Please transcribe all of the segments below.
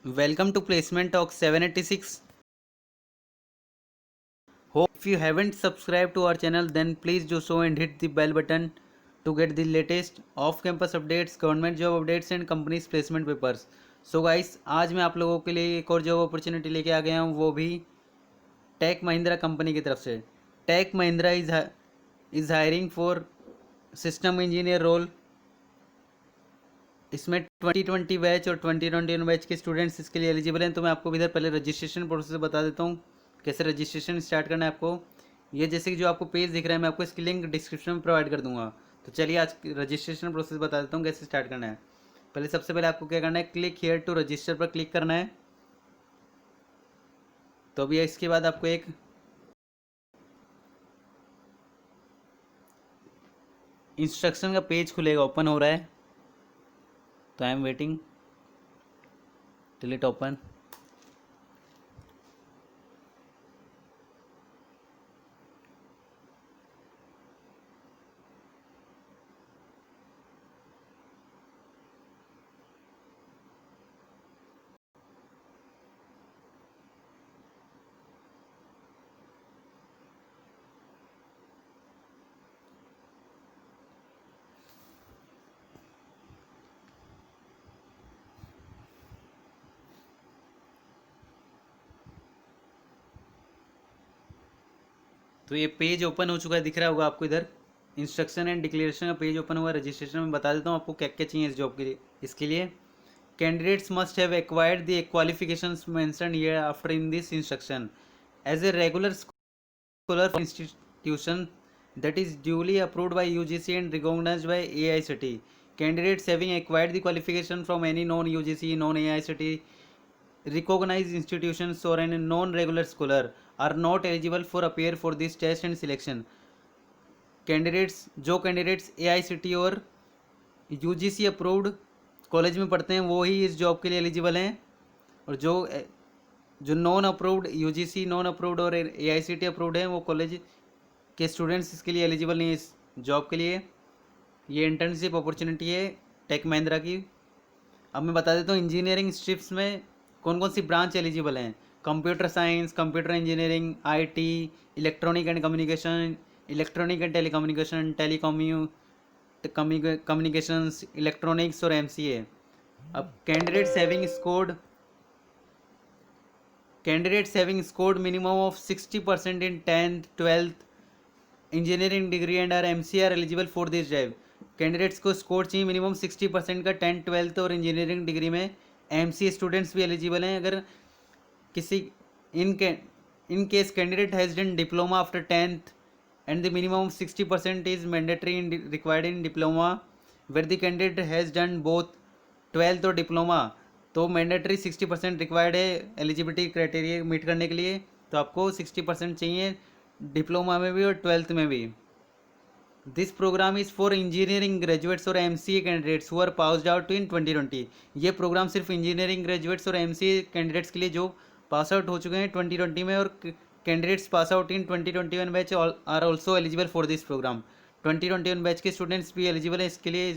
Welcome to Placement Talk 786. Hope if you haven't subscribed to our channel, then please do so and hit the bell button to get the latest off-campus updates, government job updates and companies placement papers. So guys, आज मैं आप लोगों के लिए एक और job opportunity लेके आ गया हूँ, वो भी टेक महिंद्रा कंपनी की तरफ से। Tech Mahindra is hiring for system engineer role. इसमें 2020 बैच और 2021 बैच के स्टूडेंट्स इसके लिए एलिजिबल हैं। तो मैं आपको इधर पहले रजिस्ट्रेशन प्रोसेस बता देता हूँ, कैसे रजिस्ट्रेशन स्टार्ट करना है आपको। ये जैसे कि जो आपको पेज दिख रहा है, मैं आपको इसकी लिंक डिस्क्रिप्शन में प्रोवाइड कर दूंगा। तो चलिए आज रजिस्ट्रेशन प्रोसेस बता देता हूँ कैसे स्टार्ट करना है। पहले सबसे पहले आपको क्या करना है, क्लिक हियर टू रजिस्टर पर क्लिक करना है। तो अभी इसके बाद आपको एक इंस्ट्रक्शन का पेज खुलेगा, ओपन हो रहा है। तो I am waiting till it open. तो ये पेज ओपन हो चुका है, दिख रहा होगा आपको इधर। इंस्ट्रक्शन एंड डिक्लेरेशन का पेज ओपन हुआ है। रजिस्ट्रेशन में बता देता हूँ आपको क्या क्या चाहिए इस जॉब के लिए। इसके लिए candidates must have acquired the qualifications mentioned hereafter in this instruction as a regular scholar for institution that is duly approved by UGC and recognized by AICTE. Candidates having acquired the qualification from any non-UGC, non-AICTE recognized institutions or any non-regular scholar are not eligible for appear for this test and selection. जो candidates AICTE और UGC approved college में पढ़ते हैं वो ही इस job के लिए eligible हैं, और जो non approved UGC non approved और AICTE अप्रूव्ड हैं वो कॉलेज के स्टूडेंट्स इसके लिए एलिजिबल नहीं है इस जॉब के लिए। ये इंटर्नशिप अपॉर्चुनिटी है टेक महिंद्रा की। अब मैं बता देता हूँ इंजीनियरिंग स्ट्रीम्स में कौन कौन सी ब्रांच एलिजिबल हैं। Computer science, computer engineering, IT, electronic and communication, electronic and telecommunication, communications, electronics और MCA। अब candidates having scored minimum of 60% in 10th 12th engineering degree and are MCA are eligible for this drive. Candidates को score चाहिए minimum 60% का 10th 12th और engineering degree में। MCA students भी eligible हैं अगर किसी in case candidate has done diploma after 10th and the minimum 60% is mandatory in required in diploma where the candidate has done both 12th और diploma, तो mandatory 60% required है eligibility criteria meet करने के लिए। तो आपको 60% चाहिए डिप्लोमा में भी और 12th में भी। This program is for engineering graduates और MCA candidates who are passed out in 2020। ये प्रोग्राम सिर्फ इंजीनियरिंग ग्रेजुएट्स और MCA कैंडिडेट्स के लिए जो पास आउट हो चुके हैं 2020 में, और candidates pass out in 2021 batch are also eligible for this program. 2021 batch के स्टूडेंट्स भी एलिजिबल हैं इसके लिए,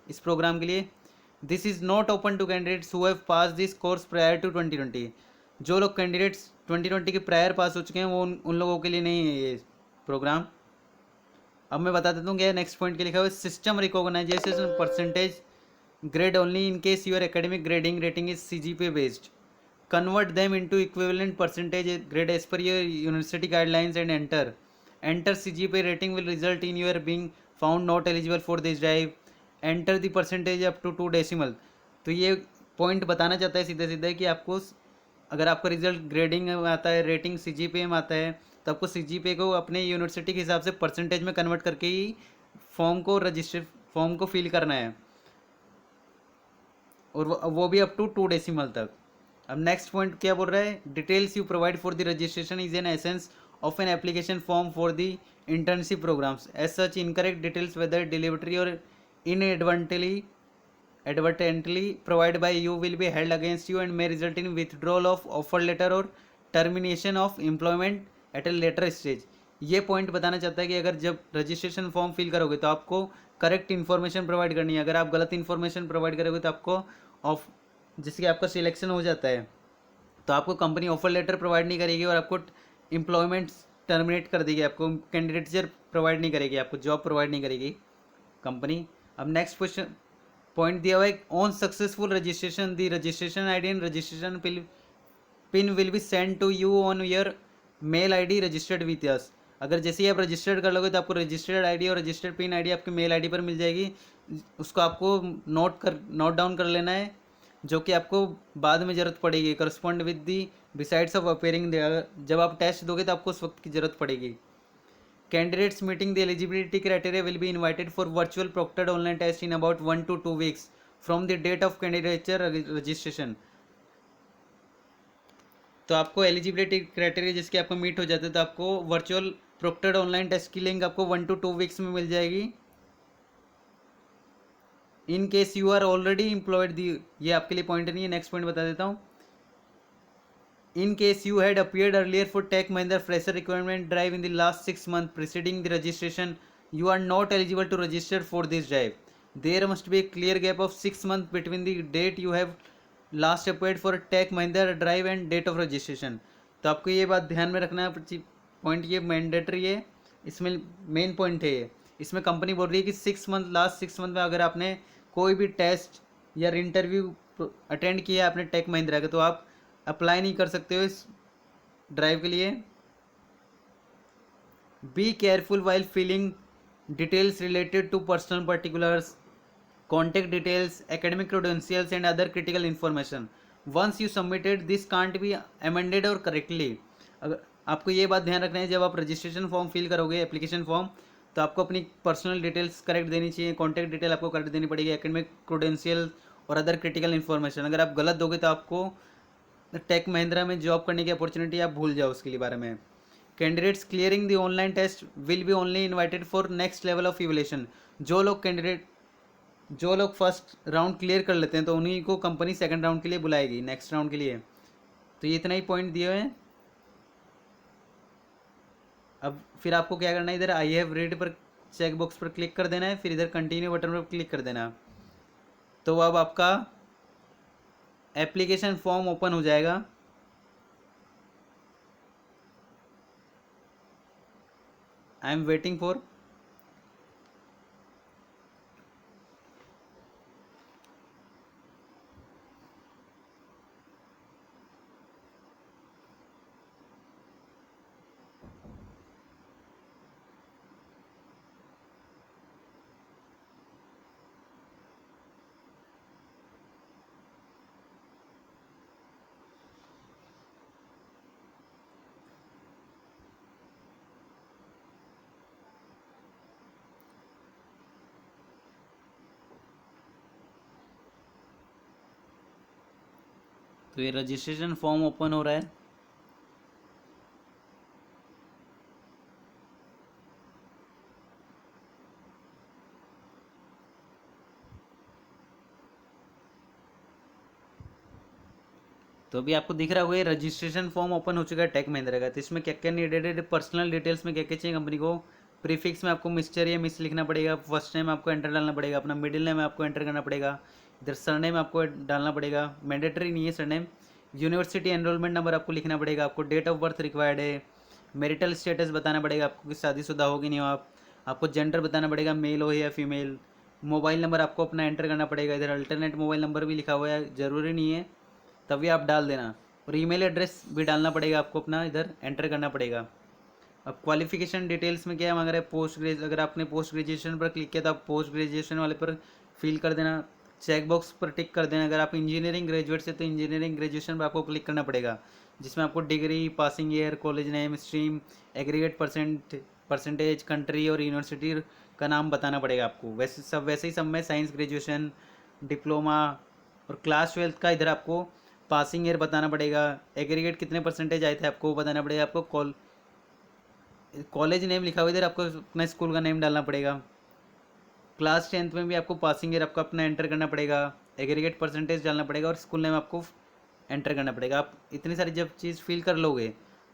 इस प्रोग्राम के लिए। This is not open to candidates who have pass this course prior to 2020। जो लोग कैंडिडेट्स 2020 के प्रायर पास हो चुके हैं वो उन लोगों के लिए नहीं है ये प्रोग्राम। अब मैं बता देता हूँ क्या नेक्स्ट पॉइंट के लिखा हुआ है, system recognization percentage grade only in case your academic grading rating is CGPA based. Convert them into equivalent percentage grade as per your university guidelines and enter CGPA rating will result in your being found not eligible for this drive. Enter the percentage up to 2 decimal। तो ये point बताना चाहता है सीधे सीधे कि आपको अगर आपका रिजल्ट ग्रेडिंग में आता है, रेटिंग CGPA में आता है, तो आपको CGPA को अपने यूनिवर्सिटी के हिसाब से परसेंटेज में कन्वर्ट करके ही फॉर्म को फिल करना है, और वो भी अप टू 2 डेसिमल तक। अब नेक्स्ट पॉइंट क्या बोल रहा है, details you provide for the registration is an essence of an application form for the internship programs as such incorrect details whether delivery और inadvertently provided by you will be held against you and may result in withdrawal of offer letter or termination of employment at a later stage। ये point बताना चाहता है कि अगर जब registration form fill करोगे तो आपको करेक्ट इन्फॉर्मेशन प्रोवाइड करनी है। अगर आप गलत इन्फॉर्मेशन प्रोवाइड करोगे तो आपको जिसके आपका सिलेक्शन हो जाता है तो आपको कंपनी ऑफर लेटर प्रोवाइड नहीं करेगी और आपको एम्प्लॉयमेंट टर्मिनेट कर देगी, आपको कैंडिडेटचर प्रोवाइड नहीं करेगी, आपको जॉब प्रोवाइड नहीं करेगी कंपनी। अब नेक्स्ट क्वेश्चन पॉइंट दिया हुआ है, on successful registration the registration ID and registration pin will be send to you on your mail ID registered with us. अगर जैसे ही आप रजिस्टर्ड कर लोगे तो आपको रजिस्टर्ड आईडी और रजिस्टर्ड पिन आईडी आपके मेल आईडी पर मिल जाएगी। उसको आपको नोट डाउन कर लेना है, जो कि आपको बाद में ज़रूरत पड़ेगी। Correspond with the besides of appearing, जब आप टेस्ट दोगे तो आपको उस वक्त की ज़रूरत पड़ेगी। Candidates meeting the eligibility criteria will be invited for virtual proctored online test in about 1 to 2 weeks from the date of candidature registration। तो आपको एलिजिबिलिटी क्राइटेरिया जिसके आपको मीट हो जाते हैं तो आपको वर्चुअल प्रोक्टेड ऑनलाइन टेस्ट की लिंक आपको 1 to 2 वीक्स में मिल जाएगी। In case you are already employed दी, ये आपके लिए पॉइंट नहीं है, नेक्स्ट पॉइंट बता देता हूँ। In case you had appeared earlier for Tech Mahindra Fresher Requirement Drive in the last 6 months preceding the registration, you are not eligible to register for this drive. There must be a clear gap of 6 months between the date you have last applied for Tech Mahindra Drive and date of registration। तो आपको ये बात ध्यान में रखना है, point ये mandatory है, इसमें मेन पॉइंट है ये। इसमें कंपनी बोल रही है कि 6 मंथ, लास्ट 6 मंथ में अगर आपने कोई भी टेस्ट या इंटरव्यू अटेंड किया है आपने टेक महिंद्रा का, तो आप अप्लाई नहीं कर सकते हो इस ड्राइव के लिए। Be careful while filling details related to personal particulars, contact details, academic credentials and other critical information. Once you submitted this can't be amended और करेक्टली। अगर आपको ये बात ध्यान रखना है, जब आप रजिस्ट्रेशन फॉर्म फिल करोगे, एप्लीकेशन फॉर्म, तो आपको अपनी पर्सनल डिटेल्स करेक्ट देनी चाहिए, कॉन्टैक्ट डिटेल आपको करेक्ट देनी पड़ेगी, एकेडमिक क्रेडेंशियल और अदर क्रिटिकल इन्फॉर्मेशन। अगर आप गलत दोगे तो आपको टेक महिंद्रा में जॉब करने की अपॉर्चुनिटी आप भूल जाओ उसके लिए बारे में। Candidates clearing the online test will be only invited for next level of evaluation. जो लोग फर्स्ट राउंड क्लियर कर लेते हैं तो उन्हीं को कंपनी सेकंड राउंड के लिए बुलाएगी, नेक्स्ट राउंड के लिए। तो ये इतना ही पॉइंट दिए हुए हैं। अब फिर आपको क्या करना है, इधर आई हैव रीड पर चेक बॉक्स पर क्लिक कर देना है, फिर इधर कंटिन्यू बटन पर क्लिक कर देना। तो अब आपका एप्लीकेशन फॉर्म ओपन हो जाएगा। I am waiting for. तो ये रजिस्ट्रेशन फॉर्म ओपन हो रहा है। तो अभी आपको दिख रहा होगा ये रजिस्ट्रेशन फॉर्म ओपन हो चुका है टेक महिंद्रा का। तो इसमें क्या क्या नीडेड है, पर्सनल डिटेल्स में क्या क्या चाहिए कंपनी को। प्रीफिक्स में आपको मिस्टर या मिस लिखना पड़ेगा, फर्स्ट नेम आपको एंटर डालना पड़ेगा, अपना मिडिल नेम आपको एंटर करना पड़ेगा, इधर सरनेम आपको डालना पड़ेगा, मैंडेटरी नहीं है सरनेम। यूनिवर्सिटी एनरोलमेंट नंबर आपको लिखना पड़ेगा, आपको डेट ऑफ बर्थ रिक्वायर्ड है, मैरिटल स्टेटस बताना पड़ेगा आपको कि शादीशुदा हो कि नहीं हो आप, आपको जेंडर बताना पड़ेगा, मेल हो या फीमेल। मोबाइल नंबर आपको अपना एंटर करना पड़ेगा, इधर अल्टरनेट मोबाइल नंबर भी लिखा हुआ है, ज़रूरी नहीं है, तभी आप डाल देना। और ईमेल एड्रेस भी डालना पड़ेगा आपको, अपना इधर एंटर करना पड़ेगा। अब क्वालिफिकेशन डिटेल्स में क्या मांग रहा है, अगर आपने पोस्ट ग्रेजुएशन पर क्लिक किया तो आप पोस्ट ग्रेजुएशन वाले पर फिल कर देना, चेक बॉक्स पर टिक कर देना। अगर आप इंजीनियरिंग ग्रेजुएट से तो इंजीनियरिंग ग्रेजुएशन पर आपको क्लिक करना पड़ेगा, जिसमें आपको degree, passing year, college name, stream, aggregate percentage, country और यूनिवर्सिटी का नाम बताना पड़ेगा आपको। वैसे ही सब में साइंस ग्रेजुएशन, डिप्लोमा और क्लास 12 का इधर आपको पासिंग ईयर बताना पड़ेगा, एग्रीगेट कितने परसेंटेज आए थे आपको वो बताना पड़ेगा। आपको कॉलेज नेम लिखा हुआ इधर आपको अपना स्कूल का नेम डालना पड़ेगा। क्लास 10th में भी आपको पासिंग ईयर आपको अपना एंटर करना पड़ेगा, एग्रीगेट परसेंटेज डालना पड़ेगा और स्कूल नेम आपको एंटर करना पड़ेगा। आप इतनी सारी जब चीज़ फिल कर लोगे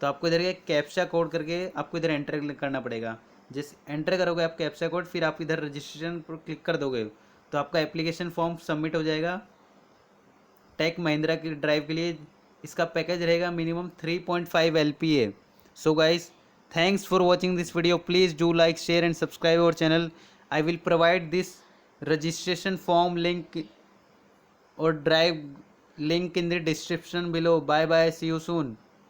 तो आपको इधर कैप्चा कोड करके आपको इधर एंटर करना पड़ेगा। जिस एंटर करोगे आप कैप्चा कोड, फिर आप इधर रजिस्ट्रेशन पर क्लिक कर दोगे तो आपका एप्लीकेशन फॉर्म सबमिट हो जाएगा। टेक महिंद्रा की ड्राइव के लिए इसका पैकेज रहेगा minimum 3.5 LPA। So guys, thanks for watching this video. Please do like, share and subscribe our channel. I will provide this registration form link or drive link in the description below. Bye bye, see you soon.